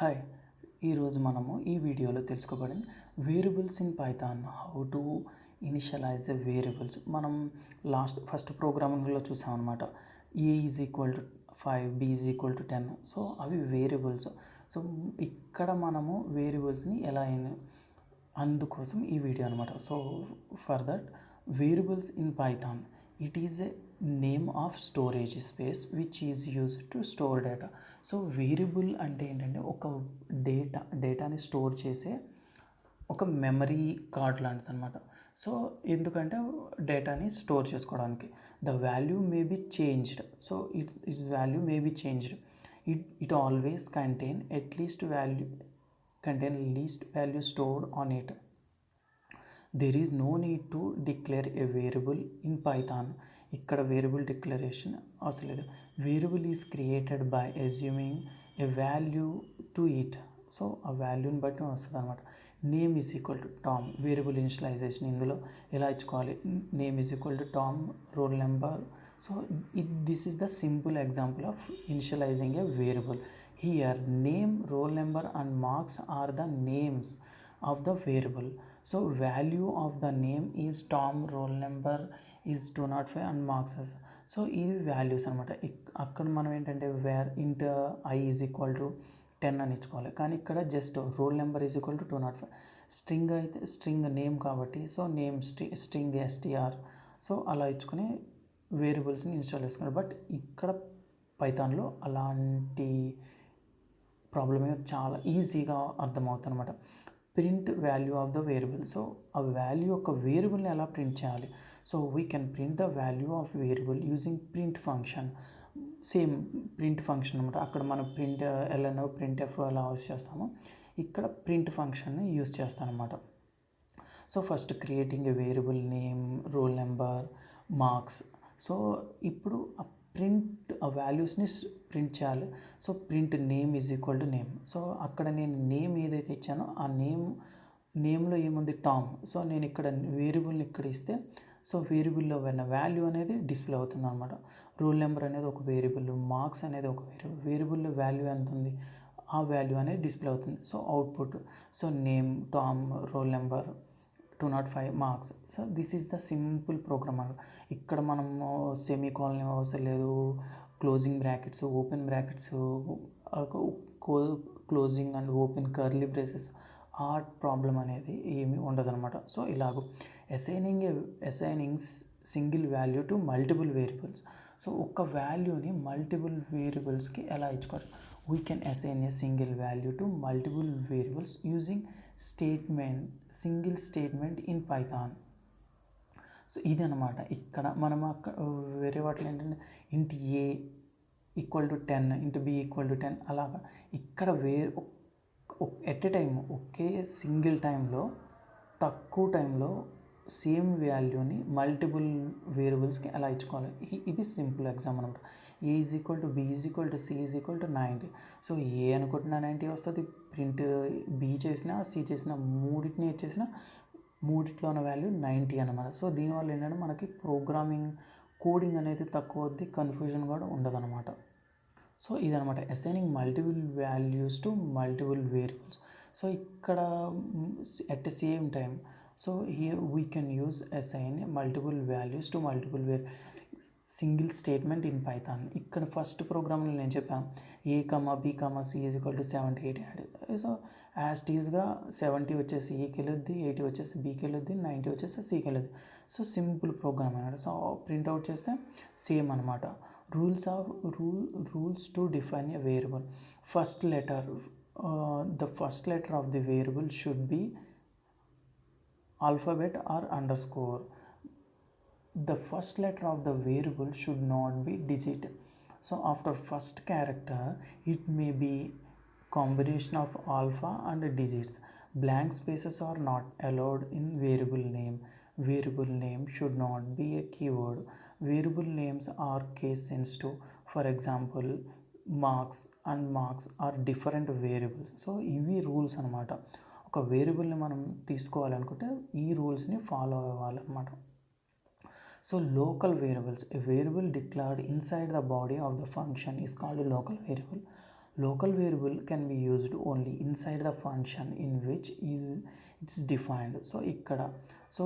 Hi, ఈరోజు మనము ఈ వీడియోలో తెలుసుకోబడింది variables in Python. How to initialize a variables. మనం ఫస్ట్ ప్రోగ్రామింగ్లో చూసాం అనమాట. A is equal to 5, B is equal to 10. So అవి వేరియబుల్స్. సో ఇక్కడ మనము వేరియబుల్స్ని ఎలా అందుకోసం ఈ వీడియో అనమాట. So for that, variables in Python, it is a name of storage space which is use to store data. So variable అంటే ఏంటంటే ఒక డేటాని స్టోర్ చేసే ఒక మెమరీ కార్డ్ లాంటిది అనమాట. సో ఎందుకంటే డేటాని స్టోర్ చేసుకోవడానికి the value may be changed. So it's value may be changed. It always contain least value stored on it. There is no need to declare a variable in Python. ఇక్కడ variable declaration అవసరం లేదు. Variable is created by assuming a value to it. So ఆ వాల్యూని బట్టి వస్తుంది అనమాట. Name is equal to Tom. Variable initialization ఇందులో ఎలా ఇచ్చుకోవాలి? Name is equal to Tom, roll number. So this is the simple example of initializing a variable. Here name, roll number and marks are the names of the variable. So value of the name is Tom, roll number is 205 and marks as. So ఇవి values అనమాట. అక్కడ మనం ఏంటంటే ఇంట్ I is equal to 10 అని ఇచ్చుకోవాలి. కానీ ఇక్కడ just roll number is equal to 205. String అయితే స్ట్రింగ్ నేమ్ కాబట్టి so name string STR. So అలా ఇచ్చుకొని వేరియబుల్స్ని ఇన్స్టాల్ చేసుకోవాలి. బట్ ఇక్కడ పైథాన్లో అలాంటి ప్రాబ్లమ్ చాలా ఈజీగా అర్థమవుతుంది అనమాట. Print value of the variable. So ఆ వాల్యూ యొక్క వేరియబుల్ని ఎలా ప్రింట్ చేయాలి? So we can print the value of variable using print function. Same print function అనమాట. అక్కడ మనం ప్రింట్ ఎల్ఎన్ఓ, ప్రింట్ ఎఫ్ అలా యూస్ చేస్తాము. ఇక్కడ ప్రింట్ ఫంక్షన్ని యూస్ చేస్తాను అనమాట. So first creating a variable name, roll number, marks. So ఇప్పుడు ఆ వాల్యూస్ని ప్రింట్ చేయాలి. So print name is equal to name. So అక్కడ నేను నేమ్ ఏదైతే ఇచ్చానో ఆ నేమ్లో ఏముంది? టామ్. సో నేను ఇక్కడ వేరియబుల్ని ఇక్కడ ఇస్తే సో వేరియబుల్లో ఉన్న వాల్యూ అనేది డిస్ప్లే అవుతుంది అనమాట. రోల్ నెంబర్ అనేది ఒక వేరియబుల్, మార్క్స్ అనేది ఒక వేరియబుల్లో వాల్యూ ఎంత ఉంది ఆ వాల్యూ అనేది డిస్ప్లే అవుతుంది. So output, so name, Tom, roll number, 205 marks. So this is the simple program. ఇక్కడ మనము సెమీకోలన్ అవసరం లేదు, closing brackets, open brackets, closing and open curly braces ఆ ప్రాబ్లం అనేది ఏమీ ఉండదన్నమాట. సో ఇలాగ assigning single value to multiple variables. So ఒక వాల్యూని మల్టిపుల్ వేరియబుల్స్కి ఎలా ఇచ్చుకోవాలి? We can assign a single value to multiple variables using single statement in Python. So ఇది అనమాట. ఇక్కడ మనం వేరే వాటిలో ఏంటంటే ఇంటి ఏ ఈక్వల్ టు 10, ఇంటి బి ఈక్వల్ టు 10 అలాగా. ఇక్కడ at a time okay single టైంలో తక్కువ టైంలో సేమ్ వాల్యూని మల్టిపుల్ వేరియబుల్స్కి ఎలా ఇచ్చుకోవాలి? ఇది సింపుల్ ఎగ్జామ్ అనమాట. A is equal to B is equal to C is equal to 90. So A అనుకుంటున్నా 90 వస్తుంది. ప్రింట్ బి చేసినా సి చేసినా మూడింటిని చేసినా మూడిట్లో ఉన్న వాల్యూ 90 అనమాట. సో దీనివల్ల ఏంటంటే మనకి ప్రోగ్రామింగ్ కోడింగ్ అనేది తక్కువ అవుద్ది, కన్ఫ్యూజన్ కూడా ఉండదన్నమాట. సో ఇదనమాట assigning multiple values to multiple variables. So ఇక్కడ at the same time so here we can use assign multiple values to multiple single statement in Python. ఇక్కడ ఫస్ట్ ప్రోగ్రామ్లో నేను చెప్పాను A comma B comma C is equal to 70, 80 add. So యాస్టీస్గా 70 వచ్చేసి ఏకి వెళ్ళొద్ది, 80 వచ్చేసి బీకి వెళ్ళొద్ది, 90 వచ్చేసి సికి వెళ్ళొద్ది. సో సింపుల్ ప్రోగ్రామ్ అన్నమాట. సో ప్రింట్అవుట్ చేస్తే సేమ్ అనమాట. Rules to define a variable. The first letter of the variable should be alphabet or underscore. The first letter of the variable should not be digit. So after first character it may be combination of alpha and digits. Blank spaces are not allowed in variable name. Variable name should not be a keyword. Variable names are case sensitive. For example, marks and marks are different variables. So ఇవి rules అనమాట. ఒక వేరియబుల్ని మనం తీసుకోవాలనుకుంటే ఈ రూల్స్ని follow అవ్వాలన్నమాట. So local variables, A variable declared inside the body of the function is called local variable. Local variable can be used only inside the function in which it's defined. So ఇక్కడ so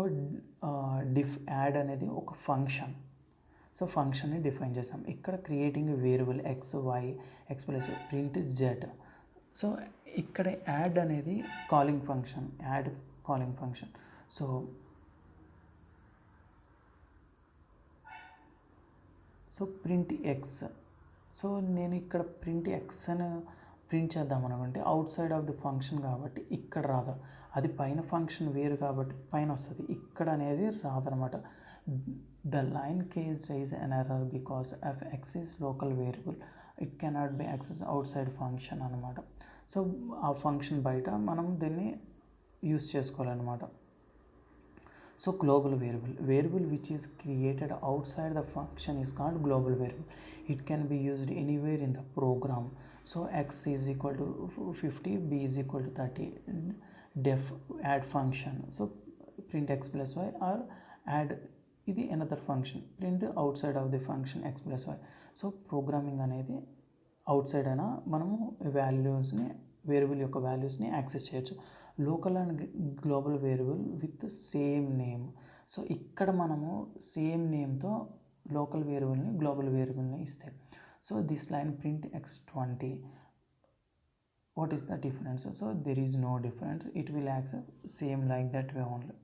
add అనేది ఒక function. So ఫంక్షన్ని define చేసాం. ఇక్కడ creating variable x y x plus print z. So ఇక్కడ add అనేది calling function, add calling function. So print x. So నేను ఇక్కడ ప్రింట్ ఎక్స్ అని ప్రింట్ చేద్దాం అనుకుంటే outside of the function కాబట్టి ఇక్కడ రాదు. అది పైన ఫంక్షన్ వేరు కాబట్టి పైన వస్తుంది, ఇక్కడ అనేది రాదనమాట. The line case raise an error because f x is local variable it cannot be access outside function అనమాట. సో ఆ ఫంక్షన్ బయట మనం దీన్ని యూస్ చేసుకోవాలన్నమాట. So global variable which is created outside the function is called global variable. It can be used anywhere in the program. So x is equal to 50, b is equal to 30, def add function. So print x plus y or add ఇది another function, print outside of the function x plus y. So programming అనేది out side అయినా మనము వాల్యూస్ని, variable యొక్క వాల్యూస్ని access చేయొచ్చు. Local and global variable with same name. So ఇక్కడ మనము సేమ్ నేమ్తో లోకల్ వేరియబుల్ని గ్లోబల్ వేరియబుల్ని ఇస్తే, so this line print x20, what is the difference? So there is no difference, it will access same like that way only.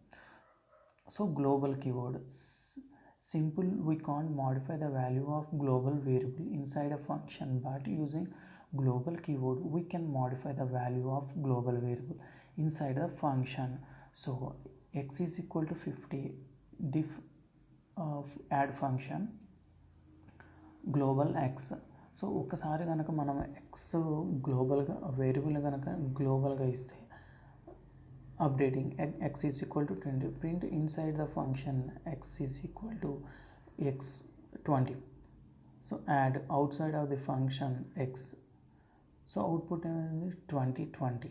So global keyword, simple, we can't modify the value of global variable inside a function, but using global keyword we can modify the value of global variable inside the function. So x is equal to 50, diff add function global x. So ఒకసారి కనుక మనం X గ్లోబల్గా variable కనుక గ్లోబల్గా ఇస్తే updating x is equal to 20, print inside the function x is equal to x20. So add outside of the function x. So output అనేది 20.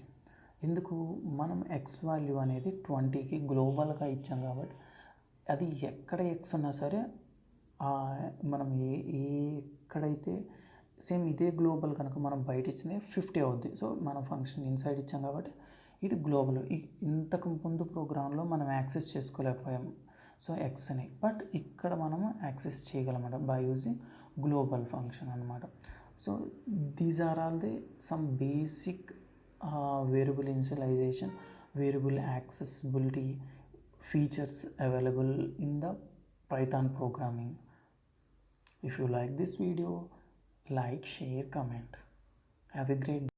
ఎందుకు మనం X value అనేది 20కి గ్లోబల్గా ఇచ్చాం కాబట్టి అది ఎక్కడ ఎక్స్ ఉన్నా సరే మనం ఎక్కడైతే సేమ్ ఇదే గ్లోబల్ కనుక మనం బయట ఇచ్చింది 50 అవుద్ది. సో మనం ఫంక్షన్ ఇన్సైడ్ ఇచ్చాం కాబట్టి ఇది గ్లోబల్. ఇంతకు ముందు ప్రోగ్రాంలో మనం యాక్సెస్ చేసుకోలేకపోయాం సో ఎక్స్ని, బట్ ఇక్కడ మనము యాక్సెస్ చేయగలమాట బై యూజింగ్ గ్లోబల్ ఫంక్షన్ అనమాట. So these are all the some basic variable initialization, variable accessibility features available in the Python programming. If you like this video, like, share, comment. Have a great day.